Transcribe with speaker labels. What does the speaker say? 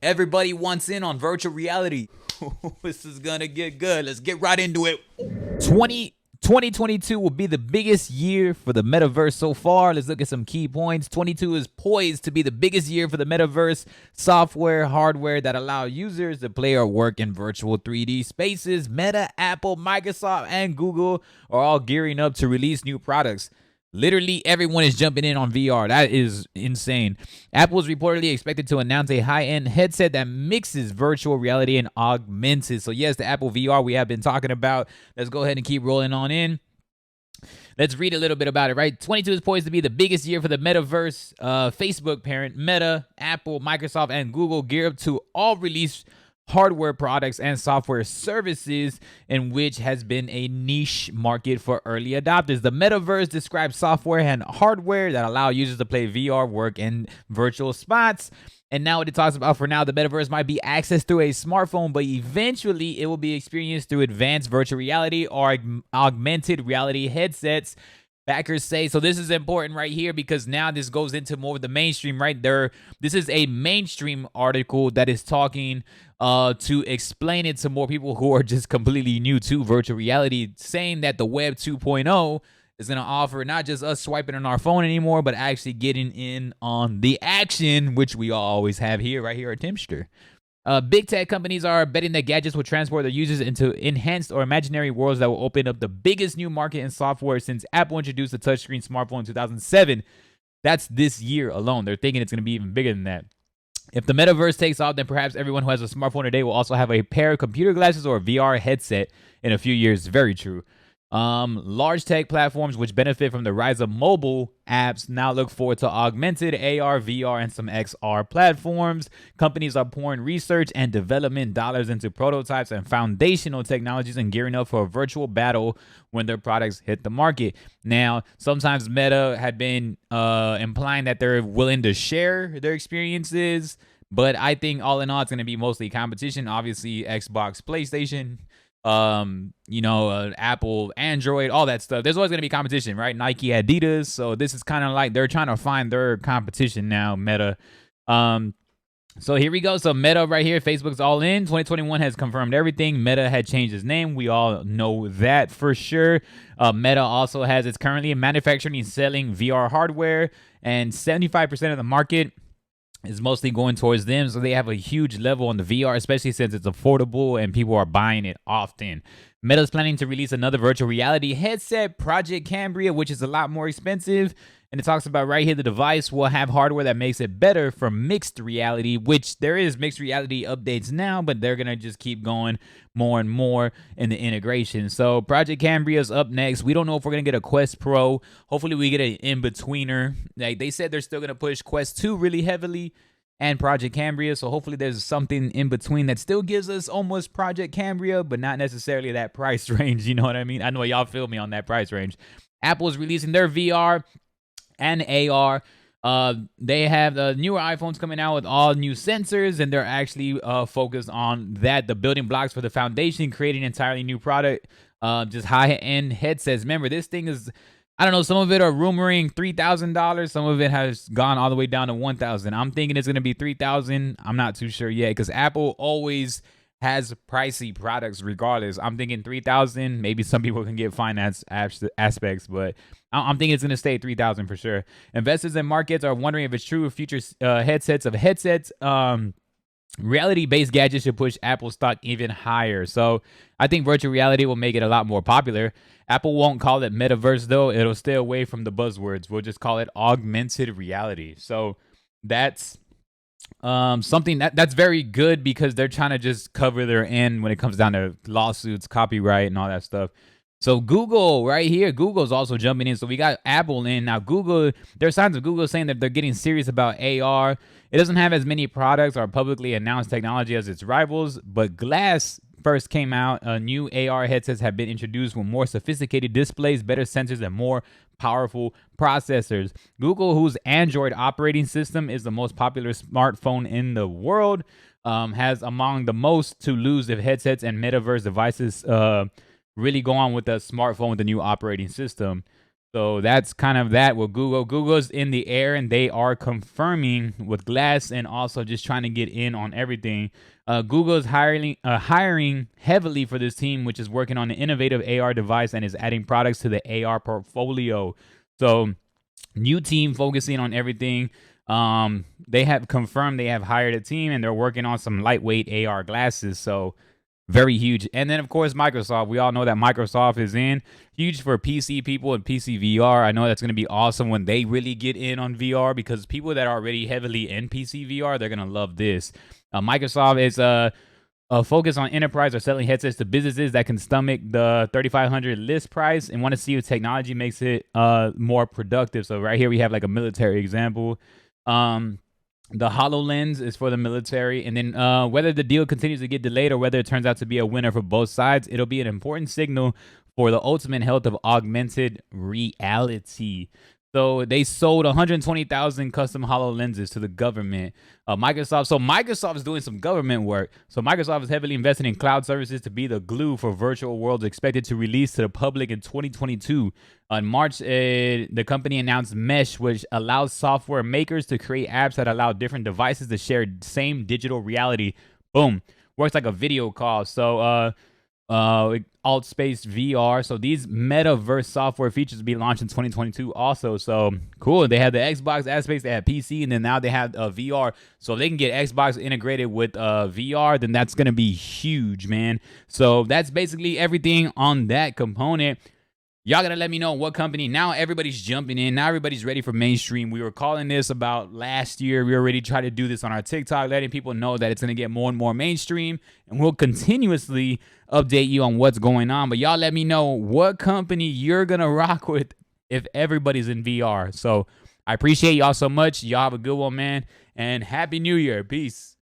Speaker 1: Everybody wants in on virtual reality. This is gonna get good. Let's get right into it. 2022 will be the biggest year for the metaverse so far. Let's look at some key points. 22 is poised to be the biggest year for the metaverse software, hardware that allow users to play or work in virtual 3D spaces. Meta, Apple, Microsoft, and Google are all gearing up to release new products. Literally everyone is jumping in on VR. That is insane. Apple is reportedly expected to announce a high-end headset that mixes virtual reality and augmented. So yes, the Apple VR we have been talking about. Let's go ahead and keep rolling on in. Let's read a little bit about it, right? 22 is poised to be the biggest year for the metaverse. Facebook parent Meta, Apple, Microsoft, and Google gear up to all release hardware products and software services, in which has been a niche market for early adopters. The metaverse describes software and hardware that allow users to play VR, work in virtual spots. And now what it talks about for now, the metaverse might be accessed through a smartphone, but eventually it will be experienced through advanced virtual reality or augmented reality headsets. Backers say, so this is important right here because now this goes into more of the mainstream, right? This is a mainstream article that is talking to explain it to more people who are just completely new to virtual reality, saying that the Web 2.0 is going to offer not just us swiping on our phone anymore, but actually getting in on the action, which we all always have here, right here at Timstuh. Big tech companies are betting that gadgets will transport their users into enhanced or imaginary worlds that will open up the biggest new market in software since Apple introduced the touchscreen smartphone in 2007. That's this year alone. They're thinking it's going to be even bigger than that. If the metaverse takes off, then perhaps everyone who has a smartphone today will also have a pair of computer glasses or a VR headset in a few years. Very true. Large tech platforms which benefit from the rise of mobile apps now look forward to augmented AR, VR, and some XR platforms. Companies are pouring research and development dollars into prototypes and foundational technologies and gearing up for a virtual battle when their products hit the market. Now, sometimes Meta had been implying that they're willing to share their experiences, but I think all in all, it's going to be mostly competition. Obviously, Xbox, PlayStation, Apple, Android, all that stuff. There's always going to be competition, right? Nike, Adidas. So this is kind of like they're trying to find their competition now, Meta. So here we go. So Meta right here, Facebook's all in. 2021 has confirmed everything. Meta had changed its name. We all know that for sure. Meta also it's currently manufacturing and selling VR hardware, and 75% of the market is mostly going towards them. So they have a huge level on the VR, especially since it's affordable and people are buying it often. Meta's planning to release another virtual reality headset, Project Cambria, which is a lot more expensive. And it talks about right here, the device will have hardware that makes it better for mixed reality, which there is mixed reality updates now, but they're going to just keep going more and more in the integration. So Project Cambria is up next. We don't know if we're going to get a Quest Pro. Hopefully we get an in-betweener. Like they said, they're still going to push Quest 2 really heavily and Project Cambria. So hopefully there's something in between that still gives us almost Project Cambria, but not necessarily that price range. You know what I mean? I know y'all feel me on that price range. Apple is releasing their VR and AR. They have the newer iPhones coming out with all new sensors, and they're actually focused on that, the building blocks for the foundation, creating an entirely new product, just high-end headsets. Remember, this thing is, I don't know, some of it are rumoring $3,000. Some of it has gone all the way down to $1,000. I'm thinking it's going to be $3,000. I'm not too sure yet because Apple always has pricey products regardless. I'm thinking $3,000. Maybe some people can get finance aspects, but I'm thinking it's going to stay $3,000 for sure. Investors and markets are wondering if it's true. Future headsets, reality-based gadgets should push Apple stock even higher. So I think virtual reality will make it a lot more popular. Apple won't call it metaverse though. It'll stay away from the buzzwords. We'll just call it augmented reality. So that's something that's very good because they're trying to just cover their end when it comes down to lawsuits, copyright, and all that stuff. So Google right here, Google's also jumping in. So we got Apple in. Now Google, there are signs of Google saying that they're getting serious about AR. It doesn't have as many products or publicly announced technology as its rivals, but Glass first came out. New AR headsets have been introduced with more sophisticated displays, better sensors, and more powerful processors. Google, whose Android operating system is the most popular smartphone in the world, has among the most to lose if headsets and metaverse devices really go on with the smartphone with the new operating system. So that's kind of that with Google. Google's in the air and they are confirming with Glass and also just trying to get in on everything. Google's hiring heavily for this team, which is working on an innovative AR device and is adding products to the AR portfolio. So new team focusing on everything. They have confirmed they have hired a team and they're working on some lightweight AR glasses. So very huge. And then, of course, Microsoft. We all know that Microsoft is in. Huge for PC people and PC VR. I know that's going to be awesome when they really get in on VR, because people that are already heavily in PC VR, they're going to love this. Microsoft is focus on enterprise or selling headsets to businesses that can stomach the $3,500 list price and want to see if technology makes it more productive. So right here we have like a military example. The HoloLens is for the military. And then whether the deal continues to get delayed or whether it turns out to be a winner for both sides, it'll be an important signal for the ultimate health of augmented reality. So they sold 120,000 custom HoloLenses to the government. Microsoft is doing some government work. So Microsoft is heavily invested in cloud services to be the glue for virtual worlds, expected to release to the public in 2022. On March, the company announced Mesh, which allows software makers to create apps that allow different devices to share same digital reality. Boom. Works like a video call. So alt space VR. So these metaverse software features will be launched in 2022 also. So cool. They have the Xbox ad space, they have PC, and then now they have VR. So if they can get Xbox integrated with VR, then that's gonna be huge, man. So that's basically everything on that component. Y'all gotta let me know what company. Now everybody's jumping in. Now everybody's ready for mainstream. We were calling this about last year. We already tried to do this on our TikTok, letting people know that it's gonna get more and more mainstream. And we'll continuously update you on what's going on. But y'all let me know what company you're gonna rock with if everybody's in VR. So I appreciate y'all so much. Y'all have a good one, man. And Happy New Year. Peace.